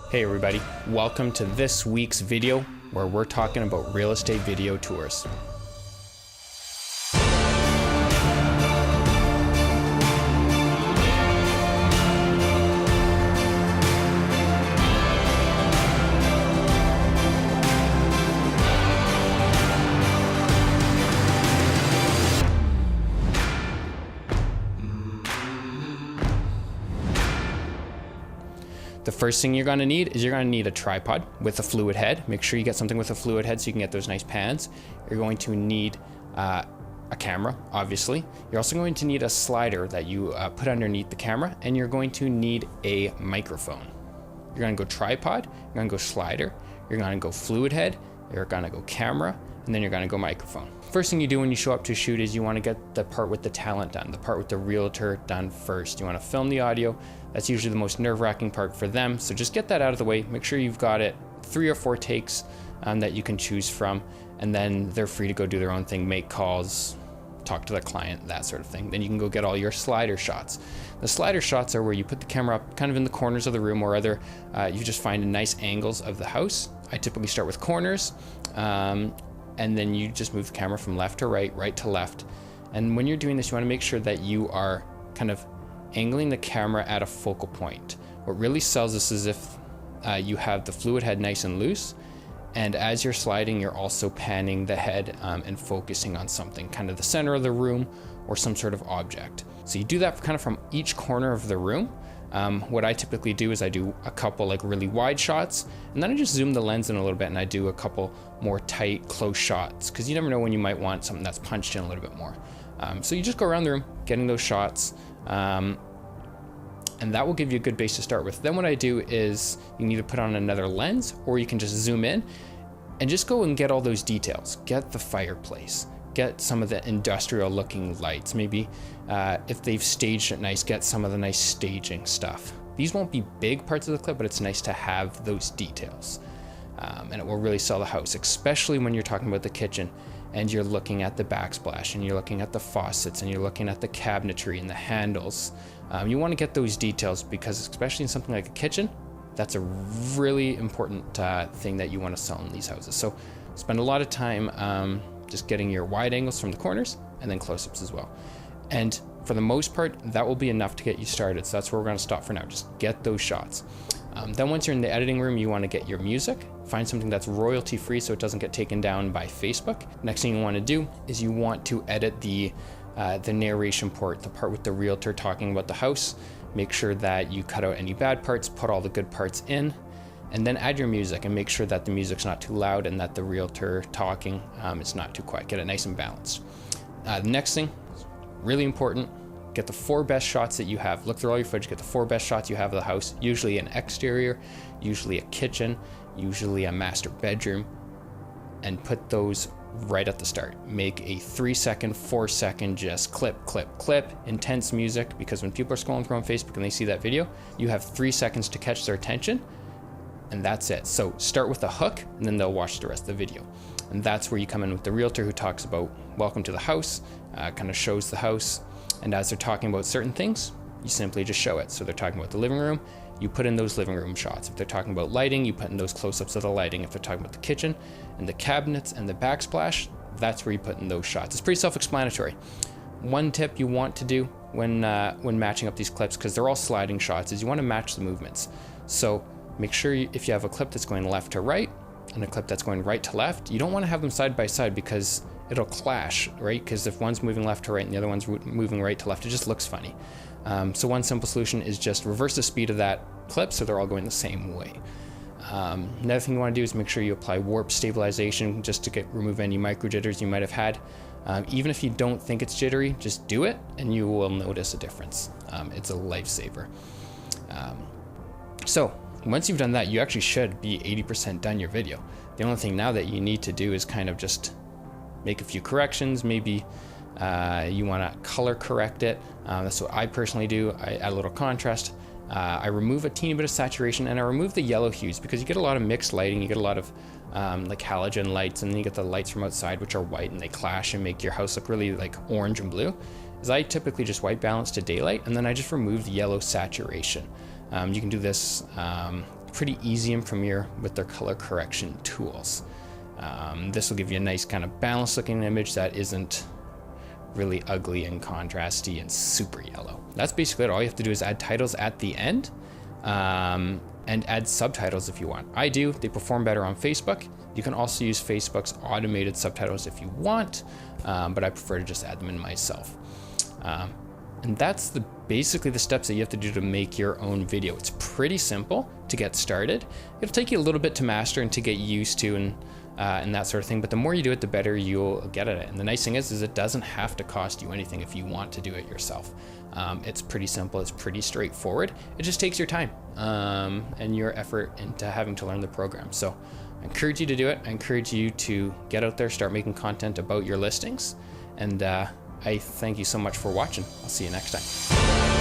Hey everybody, welcome to this week's video where we're talking about real estate video tours. The first thing you're going to need is you're going to need a tripod with a fluid head. Make sure you get something with a fluid head so you can get those nice pans. You're going to need a camera, obviously. You're also going to need a slider that you put underneath the camera, and you're going to need a microphone. You're going to go tripod, you're going to go slider, you're going to go fluid head, you're going to go camera, and then you're going to go microphone. First thing you do when you show up to a shoot is you want to get the part with the talent done, the part with the realtor done first. You want to film the audio. That's usually the most nerve-wracking part for them. So just get that out of the way. Make sure you've got it 3 or 4 takes that you can choose from, and then they're free to go do their own thing, make calls, talk to the client, that sort of thing. Then you can go get all your slider shots. The slider shots are where you put the camera up kind of in the corners of the room, or other, you just find nice angles of the house. I typically start with corners, and then you just move the camera from left to right, right to left. And when you're doing this, you want to make sure that you are kind of angling the camera at a focal point. What really sells this is if you have the fluid head nice and loose, and as you're sliding, you're also panning the head and focusing on something, kind of the center of the room or some sort of object. So you do that kind of from each corner of the room. What I typically do is I do a couple like really wide shots, and then I just zoom the lens in a little bit and I do a couple more tight, close shots, because you never know when you might want something that's punched in a little bit more. So you just go around the room getting those shots, and that will give you a good base to start with. Then what I do is you can either put on another lens, or you can just zoom in and just go and get all those details. Get the fireplace, get some of the industrial looking lights. Maybe if they've staged it nice, get some of the nice staging stuff. These won't be big parts of the clip, but it's nice to have those details. And it will really sell the house, especially when you're talking about the kitchen and you're looking at the backsplash and you're looking at the faucets and you're looking at the cabinetry and the handles. You want to get those details, because especially in something like a kitchen, that's a really important thing that you want to sell in these houses. So spend a lot of time just getting your wide angles from the corners and then close-ups as well. And for the most part, that will be enough to get you started. So that's where we're going to stop for now. Just get those shots. Then once you're in the editing room, you want to get your music. Find something that's royalty free so it doesn't get taken down by Facebook. Next thing you want to do is you want to edit the narration part, the part with the realtor talking about the house. Make sure that you cut out any bad parts, put all the good parts in, and then add your music and make sure that the music's not too loud and that the realtor talking is not too quiet. Get it nice and balanced. The next thing, really important, get the 4 best shots that you have. Look through all your footage, get the 4 best shots you have of the house, usually an exterior, usually a kitchen, usually a master bedroom, and put those right at the start. Make a 3-second, 4-second just clip, clip, clip, intense music, because when people are scrolling through on Facebook and they see that video, you have 3 seconds to catch their attention, and that's it. So start with a hook, and then they'll watch the rest of the video. And that's where you come in with the realtor who talks about welcome to the house, kind of shows the house, and as they're talking about certain things, you simply just show it. So they're talking about the living room, you put in those living room shots. If they're talking about lighting, you put in those close-ups of the lighting. If they're talking about the kitchen and the cabinets and the backsplash, that's where you put in those shots. It's pretty self-explanatory. One tip you want to do when matching up these clips, because they're all sliding shots, is you want to match the movements. So make sure if you have a clip that's going left to right and a clip that's going right to left, you don't want to have them side by side because it'll clash, right? Because if one's moving left to right and the other one's moving right to left, it just looks funny. So one simple solution is just reverse the speed of that clip so they're all going the same way. Another thing you want to do is make sure you apply warp stabilization just to remove any micro jitters you might have had. Even if you don't think it's jittery, just do it and you will notice a difference. It's a lifesaver. So once you've done that, you actually should be 80% done your video. The only thing now that you need to do is kind of just make a few corrections. Maybe you want to color correct it. That's what I personally do. I add a little contrast. I remove a teeny bit of saturation, and I remove the yellow hues, because you get a lot of mixed lighting. You get a lot of like halogen lights, and then you get the lights from outside, which are white, and they clash and make your house look really like orange and blue. Is I typically just white balance to daylight, and then I just remove the yellow saturation. You can do this pretty easy in Premiere with their color correction tools. This will give you a nice kind of balanced looking image that isn't really ugly and contrasty and super yellow. That's basically it. All you have to do is add titles at the end, and add subtitles if you want. I do. They perform better on Facebook. You can also use Facebook's automated subtitles if you want, but I prefer to just add them in myself. And that's basically the steps that you have to do to make your own video. It's pretty simple to get started. It'll take you a little bit to master and to get used to and that sort of thing, but the more you do it, the better you'll get at it. And the nice thing is it doesn't have to cost you anything if you want to do it yourself. It's pretty simple, it's pretty straightforward. It just takes your time and your effort into having to learn the program. So I encourage you to do it. I encourage you to get out there, start making content about your listings, and I thank you so much for watching. I'll see you next time.